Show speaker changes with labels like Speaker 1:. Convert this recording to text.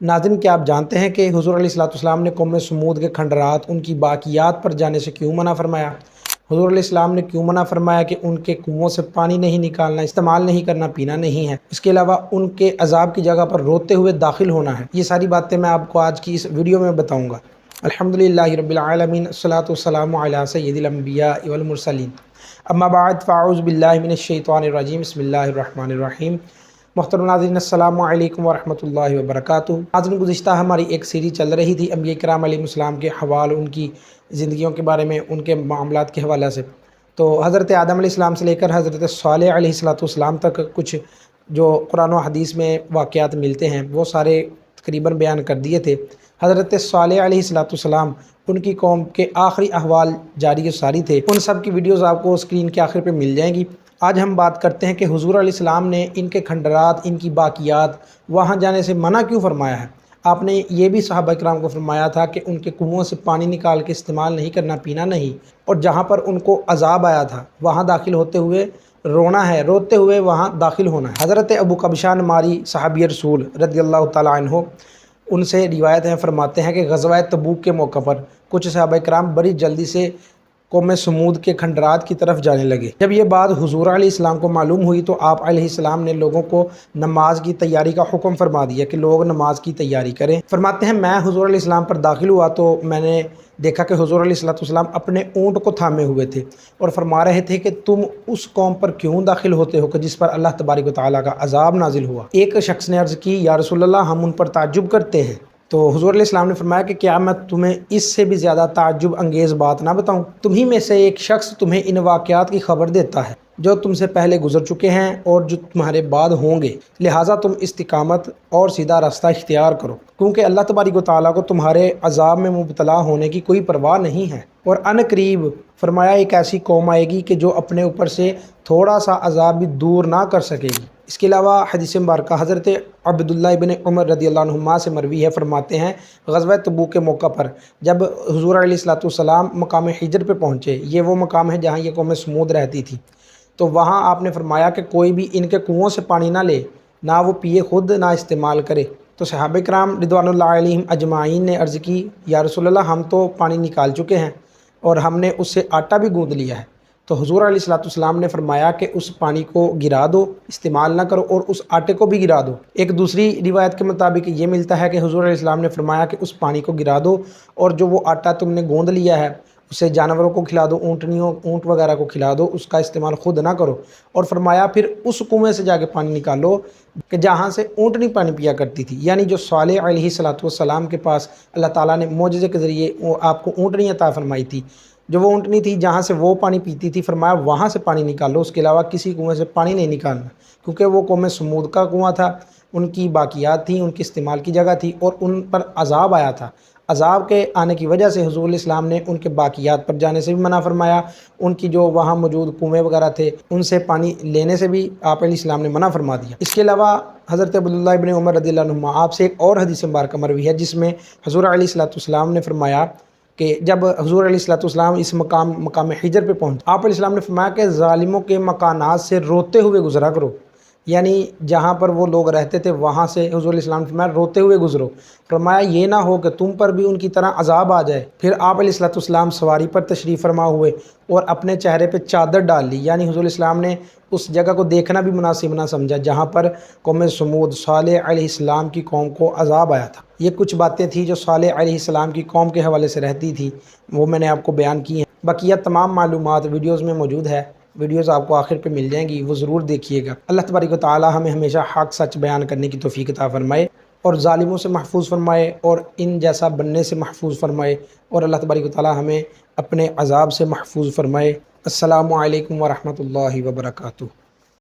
Speaker 1: ناظرین، کیا آپ جانتے ہیں کہ حضور علیہ السلام نے قوم سمود کے کھنڈرات، ان کی باقیات پر جانے سے کیوں منع فرمایا؟ حضور علیہ السلام نے کیوں منع فرمایا کہ ان کے کنووں سے پانی نہیں نکالنا، استعمال نہیں کرنا، پینا نہیں ہے؟ اس کے علاوہ ان کے عذاب کی جگہ پر روتے ہوئے داخل ہونا ہے۔ یہ ساری باتیں میں آپ کو آج کی اس ویڈیو میں بتاؤں گا۔ الحمدللہ رب العالمین، الصلاۃ والسلام علی سید الانبیاء والمرسلین، اما بعد فاعوذ باللہ من الشیطان الرجیم، بسم اللہ الرحمن الرحیم۔ محترم ناظرین، السلام علیکم ورحمۃ اللہ وبرکاتہ۔ ناظرین، گزشتہ ہماری ایک سیریز چل رہی تھی انبیاء کرام علیہ السلام کے حوال، ان کی زندگیوں کے بارے میں، ان کے معاملات کے حوالے سے۔ تو حضرت آدم علیہ السلام سے لے کر حضرت صالح علیہ السلام تک کچھ جو قرآن و حدیث میں واقعات ملتے ہیں وہ سارے تقریباً بیان کر دیے تھے۔ حضرت صالح علیہ السلام، ان کی قوم کے آخری احوال جاری و ساری تھے۔ ان سب کی ویڈیوز آپ کو اسکرین کے آخر پہ مل جائیں گی۔ آج ہم بات کرتے ہیں کہ حضور علیہ السلام نے ان کے کھنڈرات، ان کی باقیات، وہاں جانے سے منع کیوں فرمایا ہے؟ آپ نے یہ بھی صحابہ کرام کو فرمایا تھا کہ ان کے کنووں سے پانی نکال کے استعمال نہیں کرنا، پینا نہیں، اور جہاں پر ان کو عذاب آیا تھا وہاں داخل ہوتے ہوئے رونا ہے، روتے ہوئے وہاں داخل ہونا ہے۔ حضرت ابو قبشہ نماری صحابی رسول رضی اللہ تعالیٰ عنہ، ان سے روایت ہیں، فرماتے ہیں کہ غزوہ تبوک کے موقع پر کچھ صحابہ کرام بڑی جلدی سے قوم سمود کے کھنڈرات کی طرف جانے لگے۔ جب یہ بات حضور علیہ السلام کو معلوم ہوئی تو آپ علیہ السلام نے لوگوں کو نماز کی تیاری کا حکم فرما دیا کہ لوگ نماز کی تیاری کریں۔ فرماتے ہیں میں حضور علیہ السلام پر داخل ہوا تو میں نے دیکھا کہ حضور علیہ السلام اپنے اونٹ کو تھامے ہوئے تھے اور فرما رہے تھے کہ تم اس قوم پر کیوں داخل ہوتے ہو کہ جس پر اللہ تبارک و تعالیٰ کا عذاب نازل ہوا۔ ایک شخص نے عرض کی، یا رسول اللہ، ہم ان پر تعجب کرتے ہیں۔ تو حضور علیہ السلام نے فرمایا کہ کیا میں تمہیں اس سے بھی زیادہ تعجب انگیز بات نہ بتاؤں؟ تمہیں میں سے ایک شخص تمہیں ان واقعات کی خبر دیتا ہے جو تم سے پہلے گزر چکے ہیں اور جو تمہارے بعد ہوں گے، لہٰذا تم استقامت اور سیدھا راستہ اختیار کرو، کیونکہ اللہ تبارک و تعالیٰ کو تمہارے عذاب میں مبتلا ہونے کی کوئی پرواہ نہیں ہے، اور ان قریب فرمایا ایک ایسی قوم آئے گی کہ جو اپنے اوپر سے تھوڑا سا عذاب بھی دور نہ کر سکے گی۔ اس کے علاوہ حدیث مبارکہ حضرت عبداللہ ابن عمر رضی اللہ عنہما سے مروی ہے، فرماتے ہیں غزوہ تبوک کے موقع پر جب حضور علیہ السلام مقام حجر پہ پہنچے، یہ وہ مقام ہے جہاں یہ قوم سمود رہتی تھی، تو وہاں آپ نے فرمایا کہ کوئی بھی ان کے کنووں سے پانی نہ لے، نہ وہ پیے خود، نہ استعمال کرے۔ تو صحابہ کرام رضوان اللہ علیہم اجمعین نے عرض کی، یا رسول اللہ، ہم تو پانی نکال چکے ہیں اور ہم نے اس سے آٹا بھی گوندھ لیا ہے۔ تو حضور علیہ السلام نے فرمایا کہ اس پانی کو گرا دو، استعمال نہ کرو، اور اس آٹے کو بھی گرا دو۔ ایک دوسری روایت کے مطابق یہ ملتا ہے کہ حضور علیہ السلام نے فرمایا کہ اس پانی کو گرا دو اور جو وہ آٹا تم نے گوندھ لیا ہے اسے جانوروں کو کھلا دو، اونٹ وغیرہ کو کھلا دو، اس کا استعمال خود نہ کرو، اور فرمایا پھر اس کنویں سے جا کے پانی نکالو کہ جہاں سے اونٹنی پانی پیا کرتی تھی، یعنی جو صالح علیہ السلام کے پاس اللہ تعالیٰ نے معجزے کے ذریعے آپ کو اونٹنی عطا فرمائی تھی، جو وہ اونٹنی تھی جہاں سے وہ پانی پیتی تھی، فرمایا وہاں سے پانی نکالو، اس کے علاوہ کسی کنویں سے پانی نہیں نکالنا، کیونکہ وہ قوم سمود کا کنواں تھا، ان کی باقیات تھیں، ان کی استعمال کی جگہ تھی، اور ان پر عذاب آیا تھا۔ عذاب کے آنے کی وجہ سے حضور علیہ السلام نے ان کے باقیات پر جانے سے بھی منع فرمایا، ان کی جو وہاں موجود کنویں وغیرہ تھے ان سے پانی لینے سے بھی آپ علیہ السلام نے منع فرما دیا۔ اس کے علاوہ حضرت عبداللہ ابن عمر رضی اللہ عنہما آپ سے ایک اور حدیث مبارکہ مروی ہے جس میں حضور علیہ السلام نے فرمایا کہ جب حضور علیہ السلام اس مقام حجر پہ پہنچے، آپ علیہ السلام نے فرمایا کہ ظالموں کے مکانات سے روتے ہوئے گزرا کرو، یعنی جہاں پر وہ لوگ رہتے تھے وہاں سے حضور علیہ السلام نے فرمایا روتے ہوئے گزرو، فرمایا یہ نہ ہو کہ تم پر بھی ان کی طرح عذاب آ جائے۔ پھر آپ علیہ السلام سواری پر تشریف فرما ہوئے اور اپنے چہرے پہ چادر ڈال لی، یعنی حضور علیہ السلام نے اس جگہ کو دیکھنا بھی مناسب نہ سمجھا جہاں پر قوم سمود صالح علیہ السلام کی قوم کو عذاب آیا تھا۔ یہ کچھ باتیں تھیں جو صالح علیہ السلام کی قوم کے حوالے سے رہتی تھی، وہ میں نے آپ کو بیان کی ہیں۔ بقیہ تمام معلومات ویڈیوز میں موجود ہے، ویڈیوز آپ کو آخر پہ مل جائیں گی، وہ ضرور دیکھیے گا۔ اللہ تبارک و تعالی ہمیں ہمیشہ حق سچ بیان کرنے کی توفیق عطا فرمائے اور ظالموں سے محفوظ فرمائے اور ان جیسا بننے سے محفوظ فرمائے، اور اللہ تبارک و تعالی ہمیں اپنے عذاب سے محفوظ فرمائے۔ السلام علیکم ورحمۃ اللہ وبرکاتہ۔